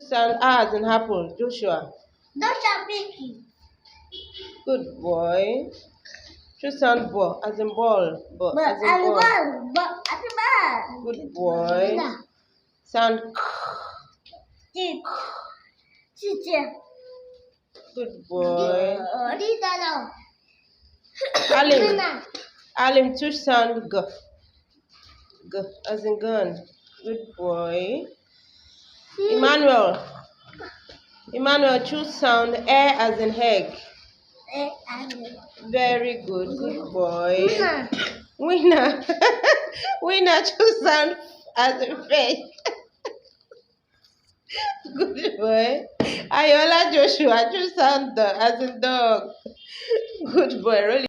Sound as in apple, Joshua. Joshua Pinky. Good boy. Choose sound ball as in ball, ball But as in ball. at the ball. Good boy. Sound Chick. Chick. good boy. Dito. Alim. Alim, choose sound g. G as in gun. Good boy. Emmanuel. Emmanuel, choose sound air as in egg. Very good. Good boy. Winner. Winner, choose sound as in face. Good boy. Ayola Joshua, choose sound as in dog. Good boy. Really.